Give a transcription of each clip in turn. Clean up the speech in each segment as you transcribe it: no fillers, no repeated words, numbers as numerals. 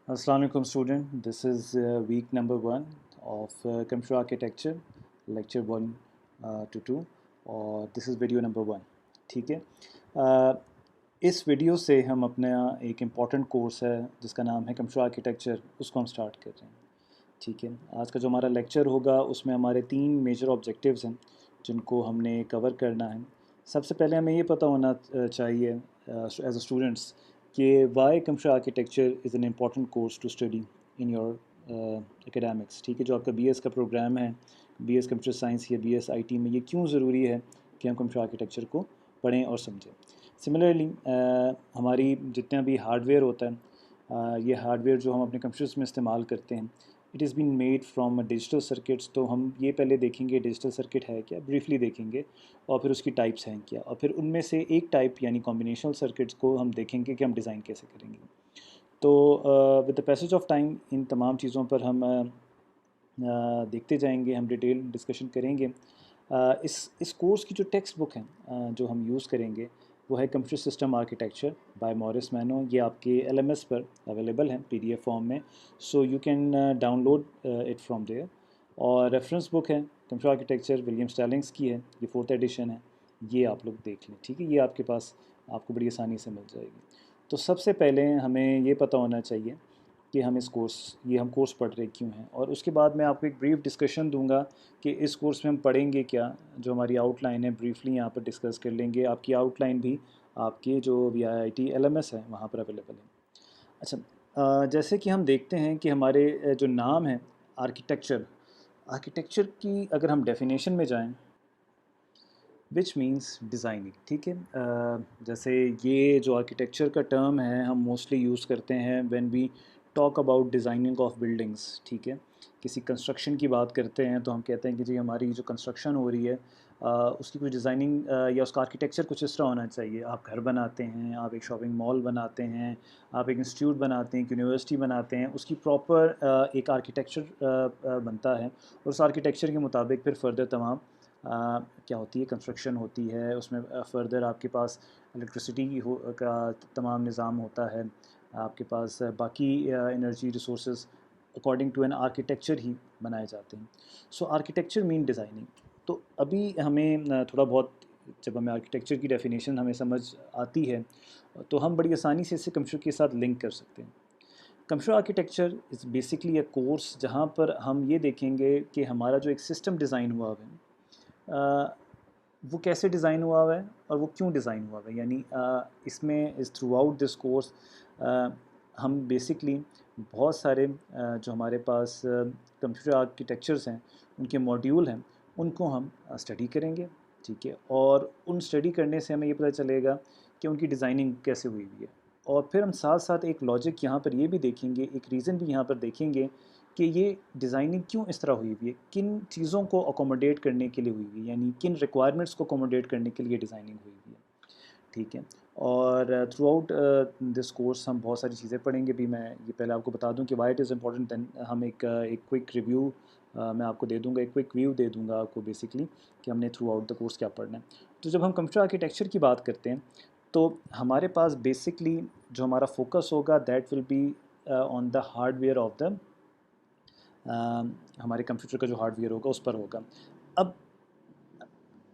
Assalamu alaikum student. This is week number 1 of computer architecture, lecture 1 to 2 और this is video number 1. ठीक है. इस video से हम अपना एक इम्पॉर्टेंट कोर्स है जिसका नाम है कंप्यूटर आर्किटेक्चर, उसको हम स्टार्ट कर रहे हैं. ठीक है. आज का जो हमारा लेक्चर होगा उसमें हमारे 3 मेजर ऑब्जेक्टिव्स हैं जिनको हमने कवर करना है. सबसे पहले हमें ये पता होना चाहिए एज अ स्टूडेंट्स कि why computer architecture is an important course to study in your academics. ठीक है. जो आपका बीएस का प्रोग्राम है, बीएस कंप्यूटर साइंस या बीएस आईटी में, ये क्यों ज़रूरी है कि हम कंप्यूटर आर्किटेक्चर को पढ़ें और समझें. सिमिलरली हमारी जितना भी हार्डवेयर होता है, ये हार्डवेयर जो हम अपने कंप्यूटर्स में इस्तेमाल करते हैं, it is been made from digital circuits. तो हम ये पहले देखेंगे डिजिटल सर्किट है क्या, ब्रीफली देखेंगे, और फिर उसकी टाइप्स हैं क्या, और फिर उनमें से एक टाइप यानी कॉम्बिनेशनल सर्किट्स को हम देखेंगे कि हम डिज़ाइन कैसे करेंगे. तो with the passage of time in तमाम चीज़ों पर हम देखते जाएंगे, हम डिटेल डिस्कशन करेंगे. इस कोर्स की जो टेक्स्ट बुक है जो हम यूज़ करेंगे वो है computer system architecture by Morris Mano. ये आपके एलएमएस पर अवेलेबल है पीडीएफ फॉर्म में, so you can download it from there. और रेफरेंस बुक है कंप्यूटर आर्किटेक्चर, विलियम स्टेलिंग्स की है, ये 4th एडिशन है. ये आप लोग देख लें. ठीक है. ये आपके पास आपको बड़ी आसानी से मिल जाएगी. तो सबसे पहले हमें ये पता होना चाहिए कि हम हम कोर्स पढ़ रहे क्यों हैं, और उसके बाद मैं आपको एक ब्रीफ डिस्कशन दूंगा कि इस कोर्स में हम पढ़ेंगे क्या. जो हमारी आउटलाइन है ब्रीफली यहाँ पर डिस्कस कर लेंगे. आपकी आउटलाइन भी आपके जो VIIT LMS है वहाँ पर अवेलेबल है. अच्छा, जैसे कि हम देखते हैं कि हमारे जो नाम है आर्किटेक्चर, आर्किटेक्चर की अगर हम डेफिनेशन में जाएं, विच मीन्स डिज़ाइनिंग. ठीक है. जैसे ये जो आर्किटेक्चर का टर्म है हम मोस्टली यूज़ करते हैं when we talk about designing of buildings. ठीक है. किसी कंस्ट्रक्शन की बात करते हैं तो हम कहते हैं कि जी हमारी जो कंस्ट्रक्शन हो रही है उसकी कुछ डिज़ाइनिंग या उसका आर्किटेक्चर कुछ इस तरह होना चाहिए. आप घर बनाते हैं, आप एक शॉपिंग मॉल बनाते हैं, आप एक इंस्टीट्यूट बनाते हैं, एक यूनिवर्सिटी बनाते हैं, उसकी प्रॉपर एक आर्किटेक्चर बनता है, और उस आर्किटेक्चर के मुताबिक फिर फर्दर तमाम क्या होती है, कंस्ट्रक्शन होती है. उसमें फर्दर आपके पास इलेक्ट्रिसिटी का तमाम निज़ाम होता है, आपके पास बाकी energy resources according to an architecture ही बनाए जाते हैं. So architecture mean designing. तो अभी हमें थोड़ा बहुत, जब हमें आर्किटेक्चर की डेफिनेशन हमें समझ आती है तो हम बड़ी आसानी से इसे कंप्यूटर के साथ लिंक कर सकते हैं. Computer architecture is basically a course जहाँ पर हम ये देखेंगे कि हमारा जो एक सिस्टम डिज़ाइन हुआ है वो कैसे डिज़ाइन हुआ है और वो क्यों डिज़ाइन हुआ है. यानी इसमें इस थ्रू आउट दिस कोर्स हम बेसिकली बहुत सारे जो हमारे पास कंप्यूटर आर्किटेक्चर्स हैं, उनके मॉड्यूल हैं, उनको हम स्टडी करेंगे. ठीक है. और उन स्टडी करने से हमें ये पता चलेगा कि उनकी डिज़ाइनिंग कैसे हुई हुई है. और फिर हम साथ साथ एक लॉजिक यहाँ पर ये भी देखेंगे, एक रीज़न भी यहाँ पर देखेंगे कि ये डिज़ाइनिंग क्यों इस तरह हुई हुई है, किन चीज़ों को अकोमोडेट करने के लिए हुई हुई है, यानी किन रिक्वायरमेंट्स को अकोमोडेट करने के लिए डिज़ाइनिंग हुई हुई है. ठीक है. और थ्रू आउट दिस कोर्स हम बहुत सारी चीज़ें पढ़ेंगे. भी मैं ये पहले आपको बता दूं कि why it is important. Then हम एक क्विक रिव्यू मैं आपको दे दूंगा, एक क्विक व्यू दे दूंगा आपको बेसिकली कि हमने थ्रू आउट द कोर्स क्या पढ़ना है. तो जब हम कंप्यूटर आर्किटेक्चर की बात करते हैं तो हमारे पास बेसिकली जो हमारा फोकस होगा that will be on the hardware of the हमारे कंप्यूटर का जो हार्डवेयर होगा उस पर होगा. अब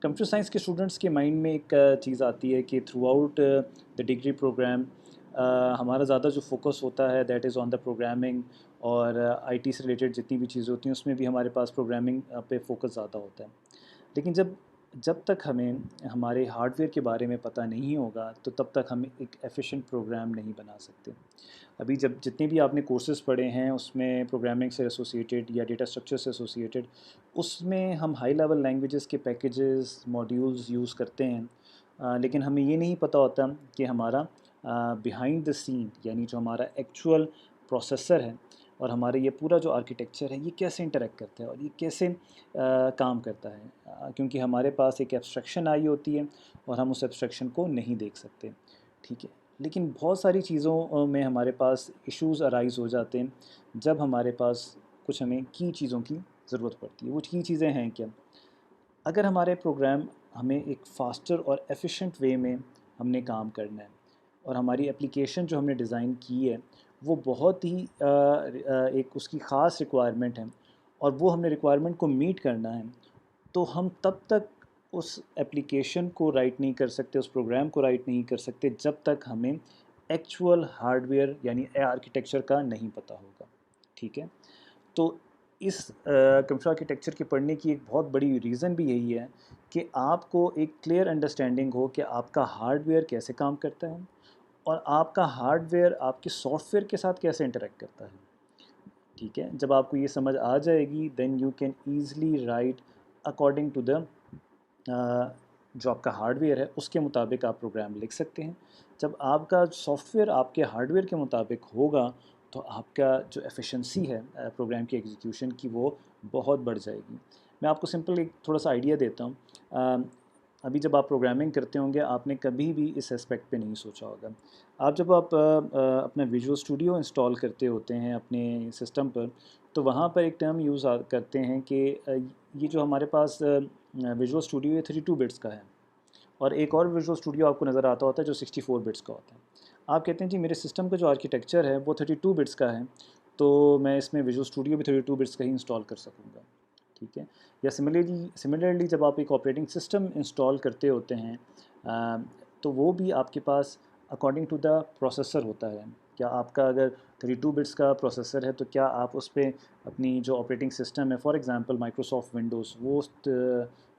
कंप्यूटर साइंस के स्टूडेंट्स के माइंड में एक चीज़ आती है कि throughout the degree program हमारा ज़्यादा जो फोकस होता है that is on the programming, और आईटी से रिलेटेड जितनी भी चीज़ें होती हैं उसमें भी हमारे पास प्रोग्रामिंग पे फोकस ज़्यादा होता है. लेकिन जब जब तक हमें हमारे हार्डवेयर के बारे में पता नहीं होगा तो तब तक हम एक एफिशिएंट प्रोग्राम नहीं बना सकते. अभी जब जितने भी आपने कोर्सेज़ पढ़े हैं उसमें प्रोग्रामिंग से एसोसिएटेड या डेटा स्ट्रक्चर से एसोसिएटेड, उसमें हम हाई लेवल लैंग्वेजेस के पैकेजेस मॉड्यूल्स यूज़ करते हैं. लेकिन हमें ये नहीं पता होता कि हमारा बिहाइंड द सीन, यानी जो हमारा एक्चुअल प्रोसेसर है और हमारे ये पूरा जो आर्किटेक्चर है ये कैसे इंटरेक्ट करता है और ये कैसे काम करता है. क्योंकि हमारे पास एक एब्स्ट्रैक्शन आई होती है और हम उस एब्स्ट्रैक्शन को नहीं देख सकते. ठीक है. लेकिन बहुत सारी चीज़ों में हमारे पास इश्यूज़ अराइज़ हो जाते हैं जब हमारे पास कुछ हमें की चीज़ों की ज़रूरत पड़ती है. वो की चीज़ें हैं क्या. अगर हमारे प्रोग्राम हमें एक फ़ास्टर और एफ़िशिएंट वे में हमने काम करना है और हमारी एप्लीकेशन जो हमने डिज़ाइन की है وہ بہت ہی ایک اس کی خاص ریکوائرمنٹ ہے، اور وہ ہم نے ریکوائرمنٹ کو میٹ کرنا ہے، تو ہم تب تک اس ایپلیکیشن کو رائٹ نہیں کر سکتے، اس پروگرام کو رائٹ نہیں کر سکتے جب تک ہمیں ایکچول ہارڈ ویئر یعنی آرکیٹیکچر کا نہیں پتہ ہوگا. ٹھیک ہے، تو اس کمپیوٹر آرکیٹیکچر کے پڑھنے کی ایک بہت بڑی ریزن بھی یہی ہے کہ آپ کو ایک کلیئر انڈرسٹینڈنگ ہو کہ آپ کا ہارڈ ویئر کیسے کام کرتا ہے، اور آپ کا ہارڈ ویئر آپ کے سافٹ ویئر کے ساتھ کیسے انٹریکٹ کرتا ہے. ٹھیک ہے، جب آپ کو یہ سمجھ آ جائے گی then you can easily write according to the جو آپ کا ہارڈ ویئر ہے اس کے مطابق آپ پروگرام لکھ سکتے ہیں. جب آپ کا سافٹ ویئر آپ کے ہارڈ ویئر کے مطابق ہوگا تو آپ کا جو ایفیشنسی ہے پروگرام کی ایگزیکیوشن کی وہ بہت بڑھ جائے گی. میں آپ کو سمپل ایک تھوڑا سا آئیڈیا دیتا ہوں. ابھی جب آپ پروگرامنگ کرتے ہوں گے آپ نے کبھی بھی اس اسپیکٹ پہ نہیں سوچا ہوگا. جب آپ اپنا ویژول اسٹوڈیو انسٹال کرتے ہوتے ہیں اپنے سسٹم پر، تو وہاں پر ایک ٹرم یوز کرتے ہیں کہ یہ جو ہمارے پاس ویژول اسٹوڈیو یہ 32 بٹس کا ہے، اور ایک اور ویژول اسٹوڈیو آپ کو نظر آتا ہوتا ہے جو 64 بٹس کا ہوتا ہے. آپ کہتے ہیں جی میرے سسٹم کا جو آرکیٹیکچر ہے وہ 32 بٹس کا ہے، تو میں اس میں ویژول اسٹوڈیو بھی 32 بٹس کا ہی انسٹال کر سکوں گا. ٹھیک ہے، یا سملرلی جب آپ ایک آپریٹنگ سسٹم انسٹال کرتے ہوتے ہیں تو وہ بھی آپ کے پاس اکارڈنگ ٹو دا پروسیسر ہوتا ہے. کیا آپ کا اگر 32 بٹس کا پروسیسر ہے تو کیا آپ اس پہ اپنی جو آپریٹنگ سسٹم ہے فار ایگزامپل مائکروسافٹ ونڈوز وہ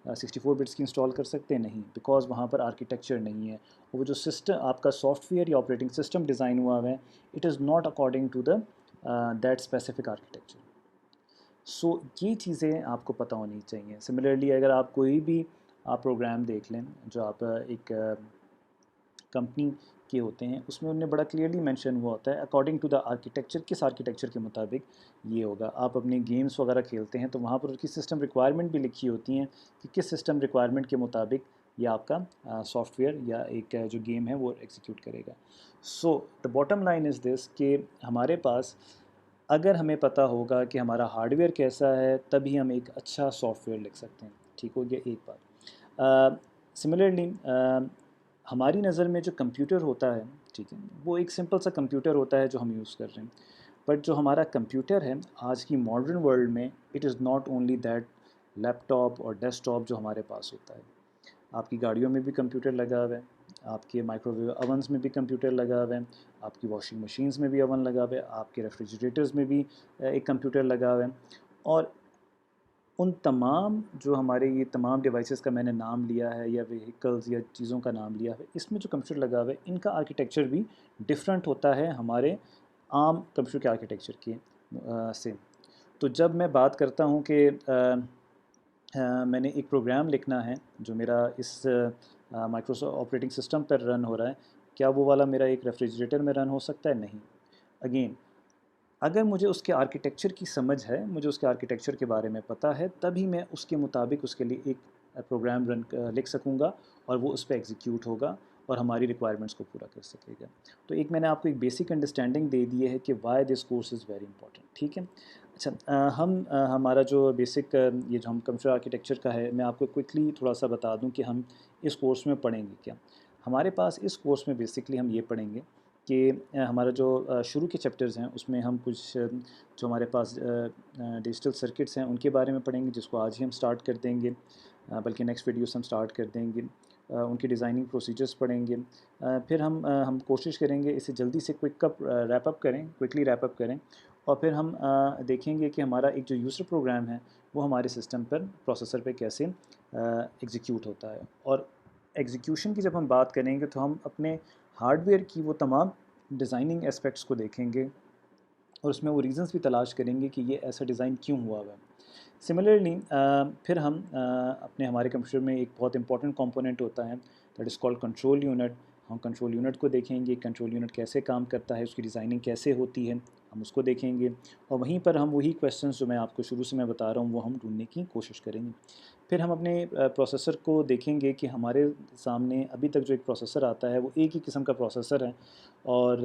64 بٹس کی انسٹال کر سکتے ہیں؟ نہیں، بیکاز وہاں پر آرکیٹیکچر نہیں ہے. وہ جو سسٹم آپ کا سافٹ ویئر یا آپریٹنگ سسٹم ڈیزائن ہوا ہے it is not according to the that specific architecture. So یہ چیزیں آپ کو پتہ ہونی چاہیے. سملرلی اگر آپ کوئی بھی آپ پروگرام دیکھ لیں جو آپ ایک کمپنی کے ہوتے ہیں اس میں انہیں بڑا کلیئرلی مینشن ہوا ہوتا ہے اکارڈنگ ٹو دا آرکیٹیکچر، کس آرکیٹیکچر کے مطابق یہ ہوگا. آپ اپنے گیمز وغیرہ کھیلتے ہیں تو وہاں پر اس کی سسٹم ریکوائرمنٹ بھی لکھی ہوتی ہیں کہ کس سسٹم ریکوائرمنٹ کے مطابق یہ آپ کا سافٹ ویئر یا ایک جو گیم ہے وہ ایگزیکیوٹ کرے گا. سو دا باٹم لائن از دس کہ ہمارے پاس اگر ہمیں پتہ ہوگا کہ ہمارا ہارڈ ویئر کیسا ہے تبھی ہم ایک اچھا سافٹ ویئر لکھ سکتے ہیں. ٹھیک ہو گیا ایک بات. سملرلی ہماری نظر میں جو کمپیوٹر ہوتا ہے، ٹھیک ہے، وہ ایک سمپل سا کمپیوٹر ہوتا ہے جو ہم یوز کر رہے ہیں. بٹ جو ہمارا کمپیوٹر ہے آج کی ماڈرن ورلڈ میں it is not only that laptop اور ڈیسک ٹاپ جو ہمارے پاس ہوتا ہے. آپ کی گاڑیوں میں بھی کمپیوٹر لگا ہوا ہے، آپ کے مائکرو ویو اوونس میں بھی کمپیوٹر لگا ہوا ہے، آپ کی واشنگ مشینز میں بھی اوون لگا ہوا ہے، آپ کے ریفریجریٹرز میں بھی ایک کمپیوٹر لگا ہوا ہے. اور ان تمام جو ہمارے یہ تمام ڈیوائسز کا میں نے نام لیا ہے یا وہیکلز یا چیزوں کا نام لیا ہے، اس میں جو کمپیوٹر لگا ہوا ہے ان کا آرکیٹیکچر بھی ڈفرینٹ ہوتا ہے ہمارے عام کمپیوٹر کے آرکیٹیکچر کے سے. تو جب میں بات کرتا ہوں کہ میں نے ایک پروگرام لکھنا ہے جو میرا اس مائکروسافٹ آپریٹنگ سسٹم پر رن ہو رہا ہے، کیا وہ والا میرا ایک ریفریجریٹر میں رن ہو سکتا ہے؟ نہیں. اگین اگر مجھے اس کے آرکیٹیکچر کی سمجھ ہے، مجھے اس کے آرکیٹیکچر کے بارے میں پتہ ہے، تبھی میں اس کے مطابق اس کے لیے ایک پروگرام لکھ سکوں گا اور وہ اس پہ ایگزیکیوٹ ہوگا اور ہماری ریکوائرمنٹس کو پورا کر سکے گا. تو ایک میں نے آپ کو ایک بیسک انڈرسٹینڈنگ دے دی ہے کہ why this course is very important. ٹھیک ہے، اچھا ہمارا جو بیسک یہ جو ہم کمپیوٹر آرکیٹیکچر کا ہے میں آپ کو کوئکلی تھوڑا سا بتا دوں کہ ہم اس کورس میں پڑھیں گے کیا. ہمارے پاس اس کورس میں بیسکلی ہم یہ پڑھیں گے کہ ہمارا جو شروع کے چیپٹرز ہیں اس میں ہم کچھ جو ہمارے پاس ڈیجیٹل سرکٹس ہیں ان کے بارے میں پڑھیں گے جس کو آج ہی ہم سٹارٹ کر دیں گے، بلکہ نیکسٹ ویڈیوز ہم سٹارٹ کر دیں گے. ان کی ڈیزائننگ پروسیجرز پڑھیں گے. پھر ہم کوشش کریں گے اسے جلدی سے کوئکلی ریپ اپ کریں، اور پھر ہم دیکھیں گے کہ ہمارا ایک جو یوزر پروگرام ہے وہ ہمارے سسٹم پر پروسیسر پہ کیسے ایگزیکیوٹ ہوتا ہے. اور ایگزیکیوشن کی جب ہم بات کریں گے تو ہم اپنے ہارڈ ویئر کی وہ تمام ڈیزائننگ اسپیکٹس کو دیکھیں گے اور اس میں وہ ریزنز بھی تلاش کریں گے کہ یہ ایسا ڈیزائن کیوں ہوا ہوا ہے. سملرلی پھر ہم اپنے ہمارے کمپیوٹر میں ایک بہت امپورٹنٹ کمپوننٹ ہوتا ہے that is called control unit. ہم کنٹرول یونٹ کو دیکھیں گے، کنٹرول یونٹ کیسے کام کرتا ہے، اس کی ڈیزائننگ کیسے ہوتی ہے، ہم اس کو دیکھیں گے. اور وہیں پر ہم وہی کویسچنس جو میں آپ کو شروع سے میں بتا رہا ہوں وہ ہم ڈھونڈنے کی کوشش کریں گے. پھر ہم اپنے پروسیسر کو دیکھیں گے کہ ہمارے سامنے ابھی تک جو ایک پروسیسر آتا ہے وہ ایک ہی قسم کا پروسیسر ہے، اور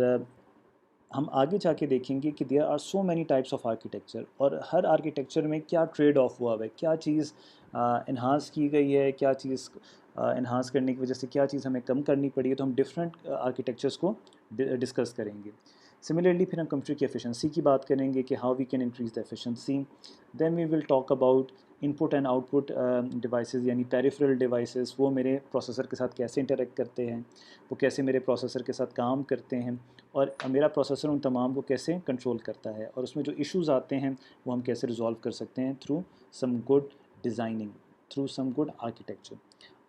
ہم آگے جا کے دیکھیں گے کہ there are so many types of architecture, اور ہر آرکیٹیکچر میں کیا ٹریڈ آف ہوا ہے، کیا چیز انہانس کی گئی ہے، کیا چیز انہانس کرنے کی وجہ سے کیا چیز ہمیں کم کرنی پڑی ہے. تو ہم ڈفرینٹ آرکیٹیکچرس کو ڈسکس کریں گے. सिमिलरली फिर हम कंप्यूटर की एफिशिएंसी की बात करेंगे कि how we can increase the efficiency. Then we will talk about input and output devices यानी पेरिफेरल डिवाइसेस, वो मेरे प्रोसेसर के साथ कैसे इंटरेक्ट करते हैं, वो कैसे मेरे प्रोसेसर के साथ काम करते हैं, और मेरा प्रोसेसर उन तमाम को कैसे कंट्रोल करता है, और उसमें जो इश्यूज़ आते हैं वो हम कैसे रिजॉल्व कर सकते हैं through some good designing, through some good architecture.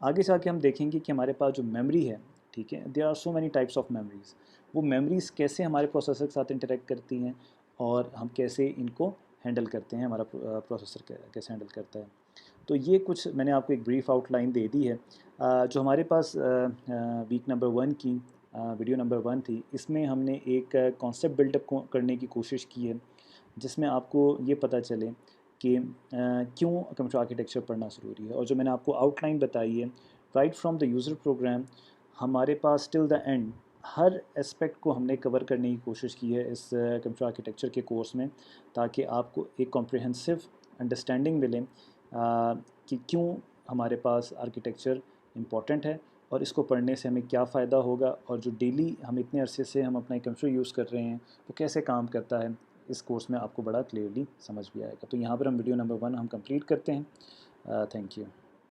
आगे से आके हम देखेंगे कि हमारे पास जो मेमोरी है, ठीक है, there are so many types of memories, वो मेमोरीज़ कैसे हमारे प्रोसेसर के साथ इंटरेक्ट करती हैं और हम कैसे इनको हैंडल करते हैं, हमारा प्रोसेसर कैसे हैंडल करता है. तो ये कुछ मैंने आपको एक ब्रीफ आउटलाइन दे दी है. जो हमारे पास वीक नंबर 1 की वीडियो नंबर 1 थी, इसमें हमने एक कॉन्सेप्ट बिल्डअप करने की कोशिश की है, जिसमें आपको ये पता चले कि क्यों कंप्यूटर आर्किटेक्चर पढ़ना ज़रूरी है. और जो मैंने आपको आउटलाइन बताई है, right from the user program, हमारे पास टिल द एंड हर एस्पेक्ट को हमने कवर करने की कोशिश की है इस कंप्यूटर आर्किटेक्चर के कोर्स में, ताकि आपको एक कॉम्प्रिहेंसिव अंडरस्टैंडिंग मिले कि क्यों हमारे पास आर्किटेक्चर इम्पॉर्टेंट है और इसको पढ़ने से हमें क्या फ़ायदा होगा, और जो डेली हम इतने अरसे से हम अपना कंप्यूटर यूज़ कर रहे हैं वो कैसे काम करता है. इस कोर्स में आपको बड़ा क्लियरली समझ भी आएगा. तो यहाँ पर हम वीडियो नंबर 1 हम कंप्लीट करते हैं. Thank you.